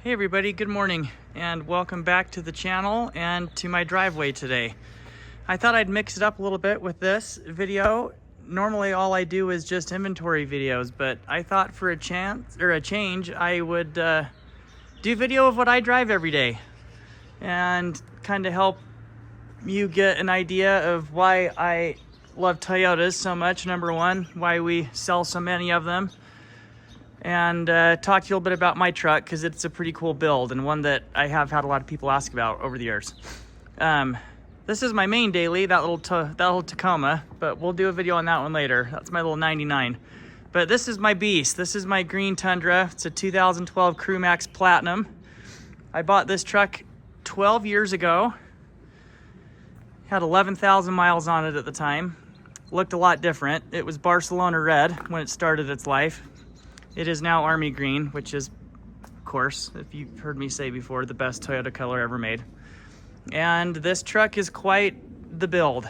Hey everybody, good morning and welcome back to the channel and to my driveway today. I thought I'd mix it up a little bit with this video. Normally all I do is just inventory videos, but I thought for a change I would do video of what I drive every day and kind of help you get an idea of why I love Toyotas so much, number one, why we sell so many of them, and talk to you a little bit about my truck because it's a pretty cool build and one that I have had a lot of people ask about over the years. This is my main daily, that little Tacoma, but we'll do a video on that one later. That's my little 99. But this is my beast. This is my green Tundra. It's a 2012 Crewmax Platinum. I bought this truck 12 years ago. Had 11,000 miles on it at the time. Looked a lot different. It was Barcelona red when it started its life. It is now Army Green, which is, of course, if you've heard me say before, the best Toyota color ever made. And this truck is quite the build.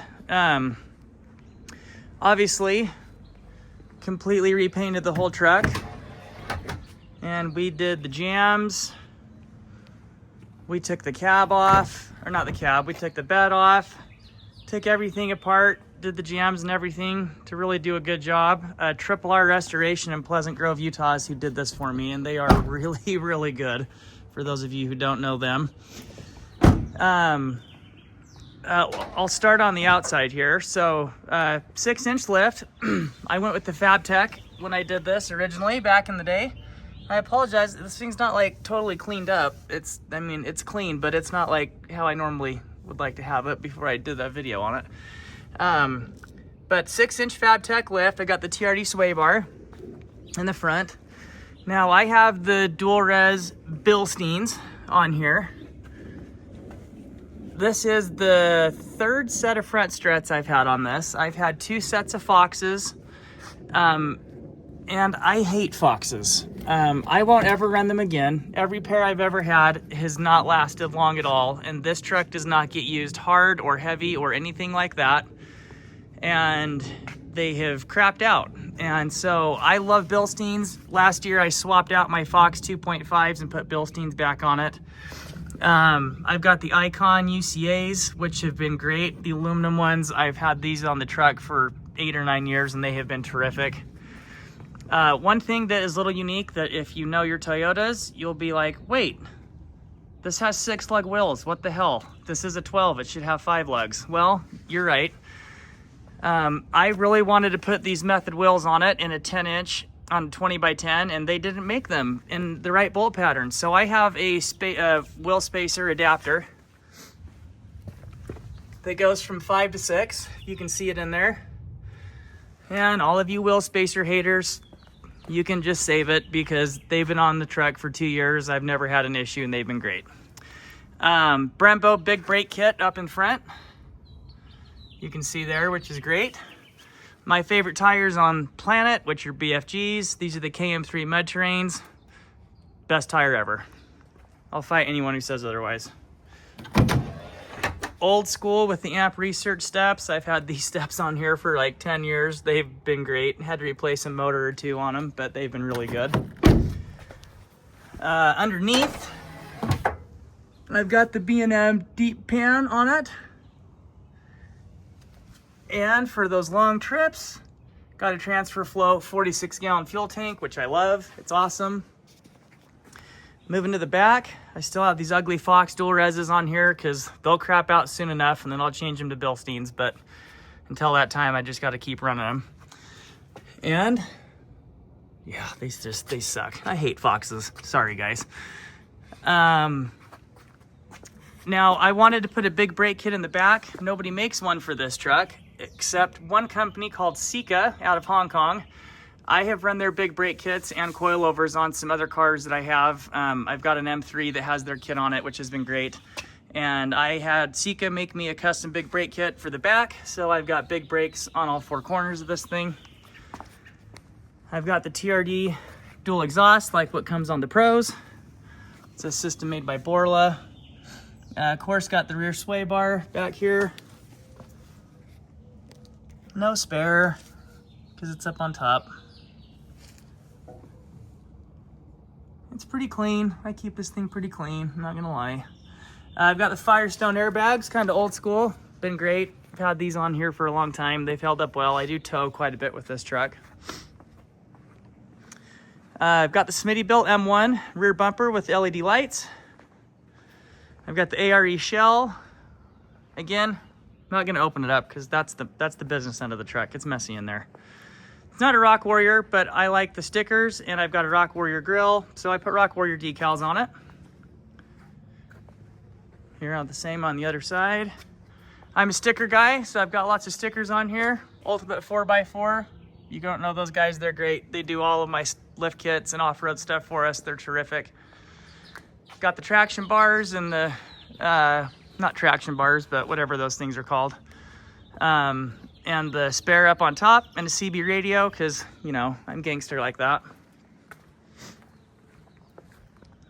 Obviously, completely repainted the whole truck. And we did the jams. We took the cab off, or not the cab, we took the bed off, took everything apart, did the jams and everything to really do a good job. Triple R Restoration in Pleasant Grove, Utah is who did this for me, and they are really, really good, for those of you who don't know them. I'll start on the outside here. So 6-inch lift. I went with the FabTech when I did this originally back in the day. I apologize, this thing's not like totally cleaned up. It's clean, but it's not like how I normally would like to have it before I did that video on it. But 6-inch FabTech lift. I got the TRD sway bar in the front. Now I have the dual res Bilsteins on here. This is the third set of front struts I've had on this. I've had 2 sets of Foxes, and I hate Foxes. I won't ever run them again. Every pair I've ever had has not lasted long at all, and this truck does not get used hard or heavy or anything like that, and they have crapped out. And so I love Bilsteins. Last year I swapped out my Fox 2.5s and put Bilsteins back on it. I've got the Icon UCAs, which have been great. The aluminum ones, I've had these on the truck for 8 or 9 years and they have been terrific. One thing that is a little unique, that if you know your Toyotas, you'll be like, wait, this has 6 lug wheels. What the hell? This is a 12. It should have 5 lugs. Well, you're right. I really wanted to put these method wheels on it in a 10-inch on 20x10, and they didn't make them in the right bolt pattern. So I have a wheel spacer adapter that goes from 5 to 6. You can see it in there. And all of you wheel spacer haters, you can just save it because they've been on the truck for 2 years. I've never had an issue and they've been great. Brembo big brake kit up in front. You can see there, which is great. My favorite tires on planet, which are BFGs. These are the KM3 mud terrains. Best tire ever. I'll fight anyone who says otherwise. Old school with the amp research steps. I've had these steps on here for like 10 years. They've been great. Had to replace a motor or 2 on them, but they've been really good. Underneath, I've got the B&M deep pan on it. And for those long trips, got a transfer flow 46-gallon fuel tank, which I love. It's awesome. Moving to the back, I still have these ugly Fox dual reses on here because they'll crap out soon enough and then I'll change them to Bilsteins. But until that time, I just got to keep running them. And yeah, they suck. I hate Foxes. Sorry, guys. Now, I wanted to put a big brake kit in the back. Nobody makes one for this truck except one company called Ceika out of Hong Kong. I have run their big brake kits and coilovers on some other cars that I have. I've got an M3 that has their kit on it, which has been great. And I had Ceika make me a custom big brake kit for the back. So I've got big brakes on all 4 corners of this thing. I've got the TRD Dual Exhaust, like what comes on the Pros. It's a system made by Borla. Of course, got the rear sway bar back here. No spare, because it's up on top. It's pretty clean. I keep this thing pretty clean, I'm not gonna lie. I've got the Firestone airbags, kind of old school, been great. I've had these on here for a long time. They've held up well. I do tow quite a bit with this truck. I've got the Smittybilt M1 rear bumper with LED lights. I've got the ARE shell. Again, I'm not gonna open it up because that's the business end of the truck. It's messy in there. It's not a Rock Warrior, but I like the stickers, and I've got a Rock Warrior grill, so I put Rock Warrior decals on it. Here on the same on the other side. I'm a sticker guy, so I've got lots of stickers on here. Ultimate 4x4. You don't know those guys, they're great. They do all of my lift kits and off-road stuff for us. They're terrific. Got the traction bars and the, not traction bars, but whatever those things are called. And the spare up on top and a CB radio, because, you know, I'm gangster like that.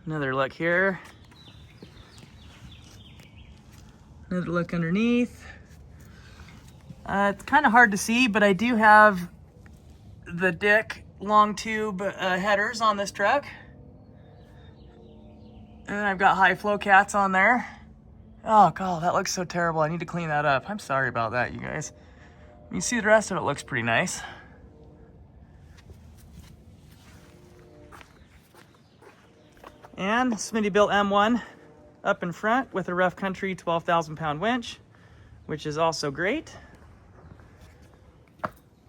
Another look here. Another look underneath. It's kind of hard to see, but I do have the Dick long tube headers on this truck. And I've got high flow cats on there. Oh God, that looks so terrible. I need to clean that up. I'm sorry about that, you guys. You see the rest of it looks pretty nice. And Smittybilt M1 up in front with a Rough Country 12,000 pound winch, which is also great.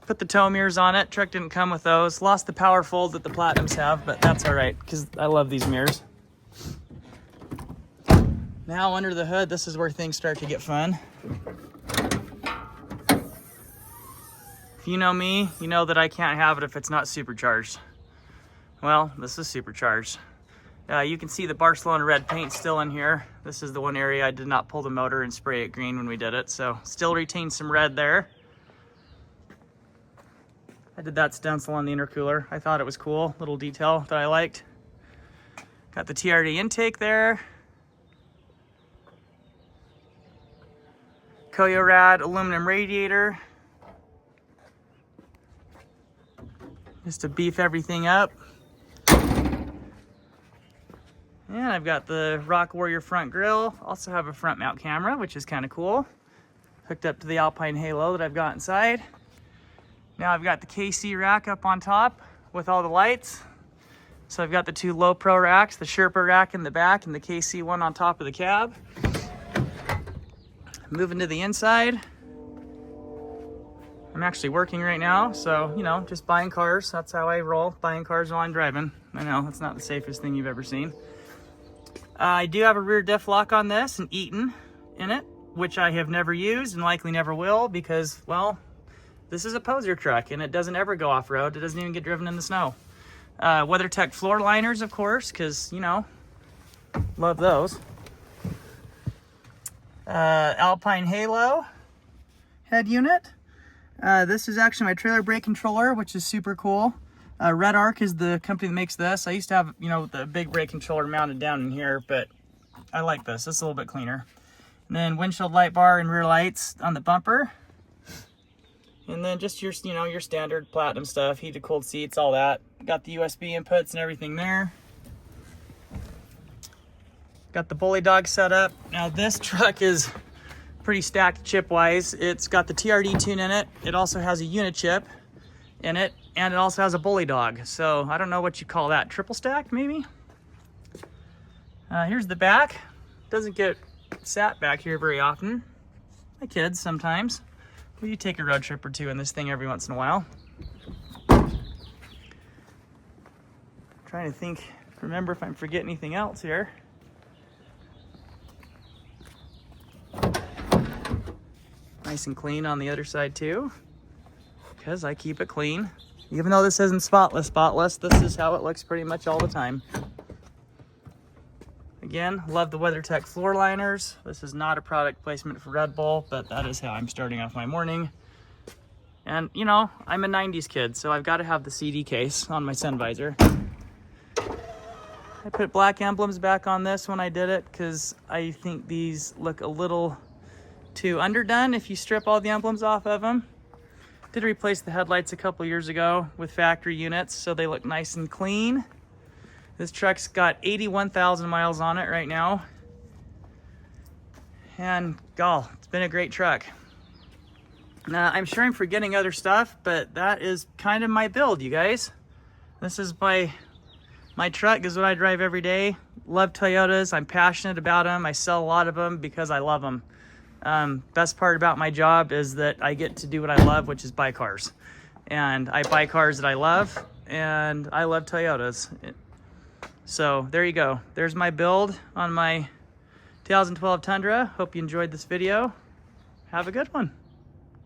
Put the tow mirrors on it. Truck didn't come with those. Lost the power fold that the Platinums have, but that's all right because I love these mirrors. Now under the hood, this is where things start to get fun. If you know me, you know that I can't have it if it's not supercharged. Well, this is supercharged. You can see the Barcelona red paint still in here. This is the one area I did not pull the motor and spray it green when we did it, so still retains some red there. I did that stencil on the intercooler. I thought it was cool, little detail that I liked. Got the TRD intake there. Koyorad aluminum radiator. Just to beef everything up. And I've got the Rock Warrior front grille. Also have a front mount camera, which is kind of cool. Hooked up to the Alpine Halo that I've got inside. Now I've got the KC rack up on top with all the lights. So I've got the two low pro racks, the Sherpa rack in the back and the KC one on top of the cab. Moving to the inside. I'm actually working right now, so, you know, just buying cars. That's how I roll, buying cars while I'm driving. I know, it's not the safest thing you've ever seen. I do have a rear diff lock on this, an Eaton in it, which I have never used and likely never will because, well, this is a poser truck and it doesn't ever go off-road. It doesn't even get driven in the snow. WeatherTech floor liners, of course, because, you know, love those. Alpine Halo head unit. This is actually my trailer brake controller, which is super cool. Red Arc is the company that makes this. I used to have, you know, the big brake controller mounted down in here, but I like this. It's a little bit cleaner. And then windshield light bar and rear lights on the bumper. And then just your, you know, your standard Platinum stuff, heated cooled seats, all that. Got the USB inputs and everything there. Got the Bullydog set up. Now this truck is pretty stacked chip-wise. It's got the TRD tune in it. It also has a UniChip in it, and it also has a Bullydog. So I don't know what you call that. Triple stacked, maybe? Here's the back. Doesn't get sat back here very often. My kids sometimes. Well, you take a road trip or two in this thing every once in a while. Trying to think, remember if I'm forgetting anything else here. Nice and clean on the other side too, because I keep it clean. Even though this isn't spotless, this is how it looks pretty much all the time. Again, love the WeatherTech floor liners. This is not a product placement for Red Bull, but that is how I'm starting off my morning. And you know, I'm a 90s kid, so I've got to have the CD case on my sun visor. I put black emblems back on this when I did it, because I think these look a little too underdone if you strip all the emblems off of them. Did replace the headlights a couple years ago with factory units, so they look nice and clean. This truck's got 81,000 miles on it right now. And gall, it's been a great truck. Now, I'm sure I'm forgetting other stuff, but that is kind of my build, you guys. This is my truck, is what I drive every day. Love Toyotas, I'm passionate about them. I sell a lot of them because I love them. Best part about my job is that I get to do what I love, which is buy cars. And I buy cars that I love, and I love Toyotas. So there you go. There's my build on my 2012 Tundra. Hope you enjoyed this video. Have a good one.